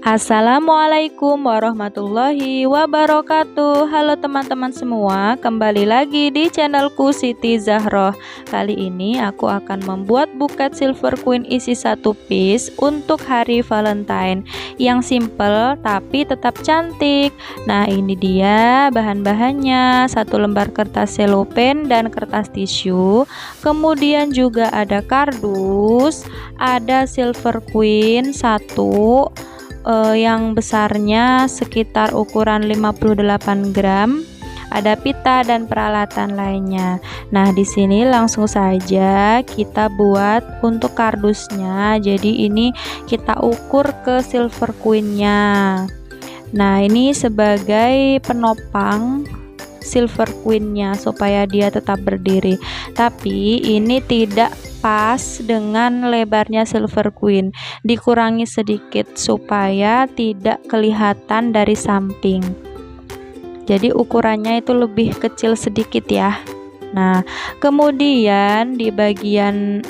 Assalamualaikum warahmatullahi wabarakatuh. Halo teman-teman semua, kembali lagi di channelku Siti Zahroh. Kali ini aku akan membuat buket silver queen isi 1 piece untuk hari Valentine yang simple tapi tetap cantik. Nah, ini dia bahan-bahannya: 1 lembar kertas selopen dan kertas tisu, kemudian juga ada kardus, ada silver queen 1 yang besarnya sekitar ukuran 58 gram, ada pita dan peralatan lainnya. Nah, di sini langsung saja kita buat untuk kardusnya. Jadi ini kita ukur ke silver queen-nya. Nah, ini sebagai penopang silver queen-nya supaya dia tetap berdiri. Tapi ini tidak pas dengan lebarnya silver queen, dikurangi sedikit supaya tidak kelihatan dari samping. Jadi ukurannya itu lebih kecil sedikit ya. Nah, kemudian di bagian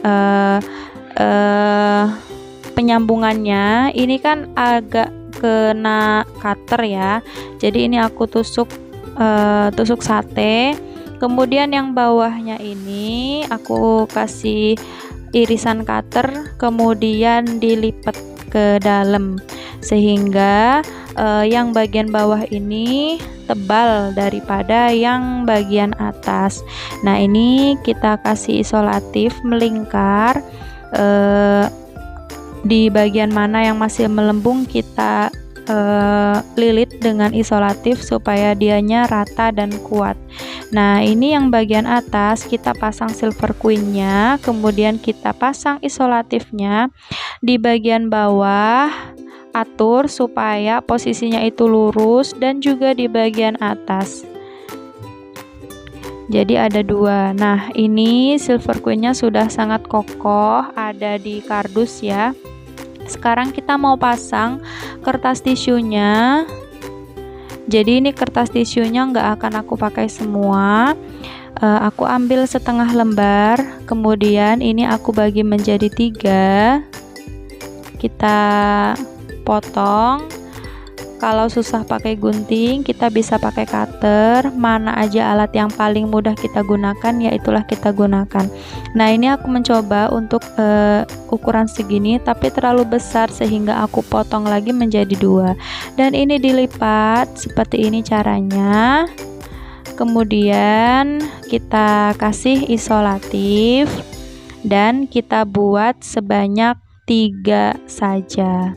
penyambungannya ini kan agak kena cutter ya. Jadi ini aku tusuk sate. Kemudian yang bawahnya ini aku kasih irisan cutter, kemudian dilipat ke dalam sehingga yang bagian bawah ini tebal daripada yang bagian atas. Nah, ini kita kasih isolatif melingkar, di bagian mana yang masih melembung kita lilit dengan isolatif supaya dianya rata dan kuat. Nah, ini yang bagian atas kita pasang silver queen-nya, kemudian kita pasang isolatifnya. Di bagian bawah atur supaya posisinya itu lurus, dan juga di bagian atas. Jadi ada 2. Nah, ini silver queen-nya sudah sangat kokoh ada di kardus ya. Sekarang kita mau pasang kertas tisunya. Jadi ini kertas tisunya nggak akan aku pakai semua. Aku ambil setengah lembar, kemudian ini aku bagi menjadi 3. Kita potong. Kalau susah pakai gunting, kita bisa pakai cutter. Mana aja alat yang paling mudah kita gunakan, ya itulah kita gunakan. Nah, ini aku mencoba untuk ukuran segini, tapi terlalu besar sehingga aku potong lagi menjadi 2. Dan ini dilipat seperti ini caranya. Kemudian kita kasih isolatif dan kita buat sebanyak 3 saja.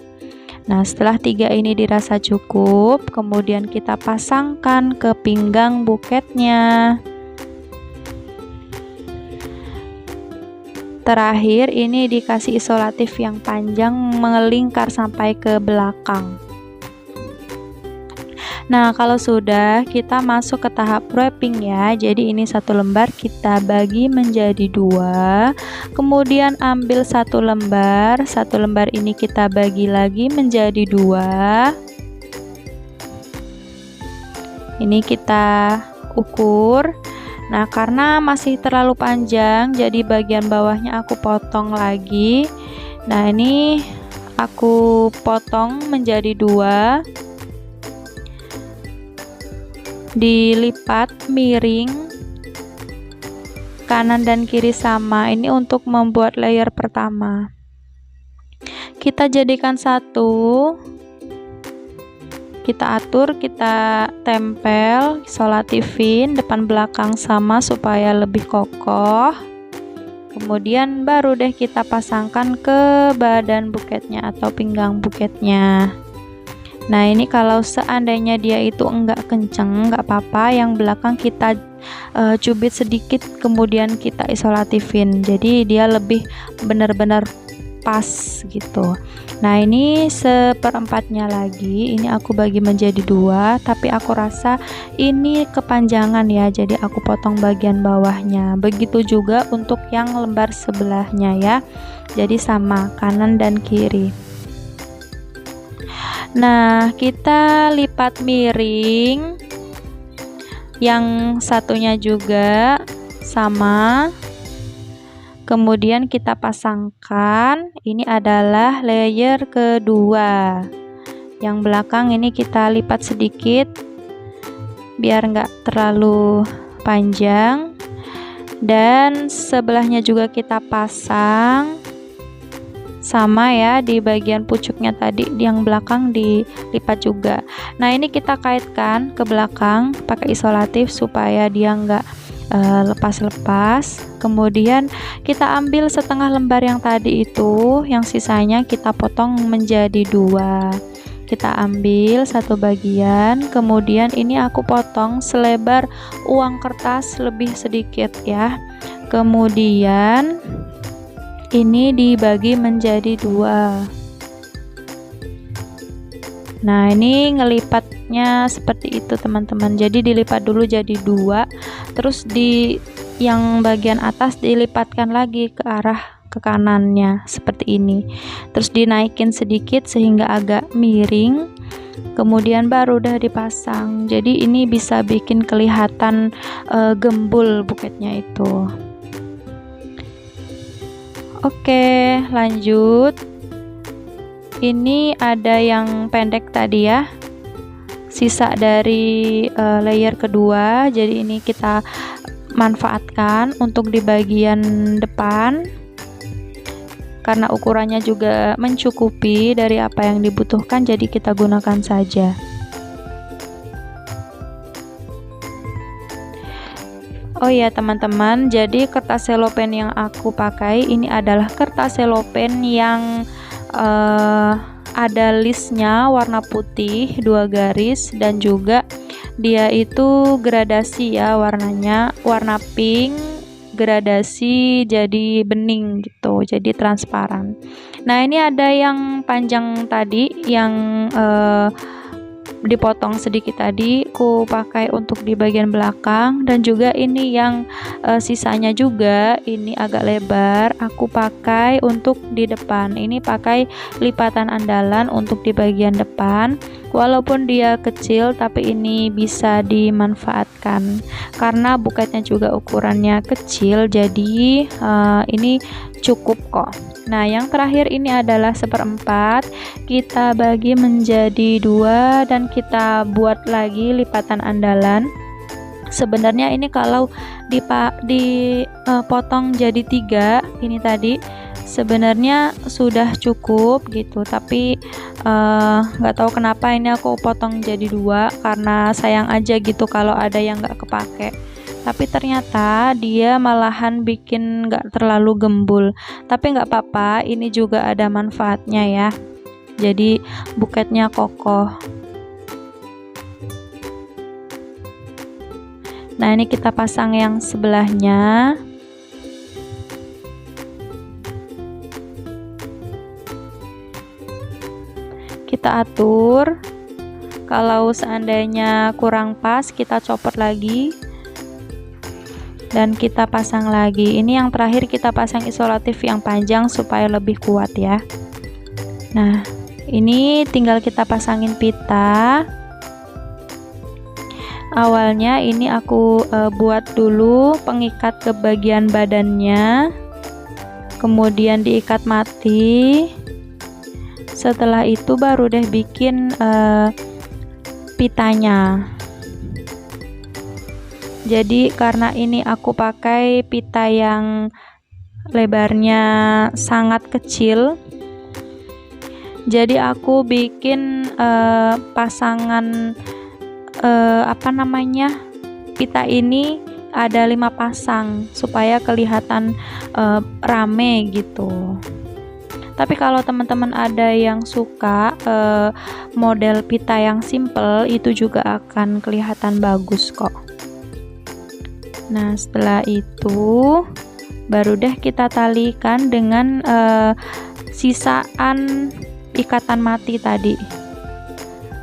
Nah, setelah 3 ini dirasa cukup, kemudian kita pasangkan ke pinggang buketnya. Terakhir ini dikasih isolatif yang panjang melingkar sampai ke belakang. Nah, kalau sudah, kita masuk ke tahap wrapping ya. Jadi ini 1 lembar kita bagi menjadi 2, kemudian ambil 1 lembar. 1 lembar ini kita bagi lagi menjadi 2. Ini kita ukur. Nah, karena masih terlalu panjang, jadi bagian bawahnya aku potong lagi. Nah, ini aku potong menjadi 2. Dilipat miring kanan dan kiri sama. Ini untuk membuat layer pertama. Kita jadikan 1, kita atur, kita tempel, isolatifin depan belakang sama supaya lebih kokoh. Kemudian baru deh kita pasangkan ke badan buketnya atau pinggang buketnya. Nah, ini kalau seandainya dia itu enggak kenceng, enggak apa-apa, yang belakang kita cubit sedikit kemudian kita isolatifin. Jadi dia lebih benar-benar pas gitu. Nah, ini 1/4-nya lagi. Ini aku bagi menjadi 2, tapi aku rasa ini kepanjangan ya. Jadi aku potong bagian bawahnya. Begitu juga untuk yang lembar sebelahnya ya. Jadi sama kanan dan kiri. Nah, kita lipat miring, yang satunya juga sama. Kemudian kita pasangkan. Ini adalah layer kedua. Yang belakang ini kita lipat sedikit biar nggak terlalu panjang, dan sebelahnya juga kita pasang sama ya, di bagian pucuknya tadi yang belakang dilipat juga. Nah ini kita kaitkan ke belakang pakai isolatif supaya dia nggak lepas-lepas. Kemudian kita ambil setengah lembar yang tadi itu, yang sisanya kita potong menjadi 2. Kita ambil satu bagian, kemudian ini aku potong selebar uang kertas lebih sedikit ya. Kemudian ini dibagi menjadi 2. Nah ini ngelipatnya seperti itu teman-teman, jadi dilipat dulu jadi 2, terus di yang bagian atas dilipatkan lagi ke arah ke kanannya seperti ini, terus dinaikin sedikit sehingga agak miring, kemudian baru udah dipasang. Jadi ini bisa bikin kelihatan gembul buketnya itu. Oke, lanjut. Ini ada yang pendek tadi ya, sisa dari layer kedua. Jadi ini kita manfaatkan untuk di bagian depan, karena ukurannya juga mencukupi dari apa yang dibutuhkan, jadi kita gunakan saja. Oh ya teman-teman, jadi kertas selopen yang aku pakai ini adalah kertas selopen yang ada listnya warna putih 2 garis, dan juga dia itu gradasi ya, warnanya warna pink gradasi jadi bening gitu, jadi transparan. Nah ini ada yang panjang tadi yang dipotong sedikit tadi, aku pakai untuk di bagian belakang, dan juga ini yang sisanya juga ini agak lebar, aku pakai untuk di depan. Ini pakai lipatan andalan untuk di bagian depan, walaupun dia kecil tapi ini bisa dimanfaatkan karena buketnya juga ukurannya kecil, jadi ini cukup kok. Nah yang terakhir ini adalah 1/4, kita bagi menjadi 2 dan kita buat lagi lipatan andalan. Sebenarnya ini kalau dipotong jadi 3 ini tadi sebenarnya sudah cukup gitu, tapi nggak tahu kenapa ini aku potong jadi 2 karena sayang aja gitu kalau ada yang nggak kepake. Tapi ternyata dia malahan bikin nggak terlalu gembul, tapi nggak apa-apa, ini juga ada manfaatnya ya, jadi buketnya kokoh. Nah ini kita pasang yang sebelahnya. Kita atur, kalau seandainya kurang pas kita copot lagi dan kita pasang lagi. Ini yang terakhir kita pasang isolatif yang panjang supaya lebih kuat ya. Nah ini tinggal kita pasangin pita. Awalnya ini aku buat dulu pengikat ke bagian badannya, kemudian diikat mati. Setelah itu baru deh bikin pitanya. Jadi karena ini aku pakai pita yang lebarnya sangat kecil, jadi aku bikin pasangan pita ini ada 5 pasang supaya kelihatan rame gitu. Tapi kalau teman-teman ada yang suka model pita yang simple, itu juga akan kelihatan bagus kok. Nah setelah itu baru deh kita talikan dengan sisaan ikatan mati tadi.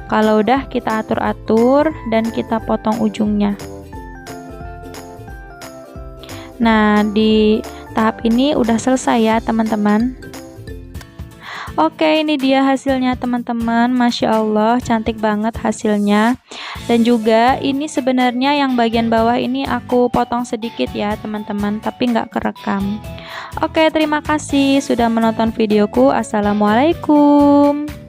Kalau udah kita atur-atur dan kita potong ujungnya. Nah di tahap ini udah selesai ya teman-teman. Oke, ini dia hasilnya teman-teman. Masya Allah, cantik banget hasilnya. Dan juga ini sebenarnya yang bagian bawah ini aku potong sedikit ya teman-teman, tapi nggak kerekam. Oke, terima kasih sudah menonton videoku. Assalamualaikum.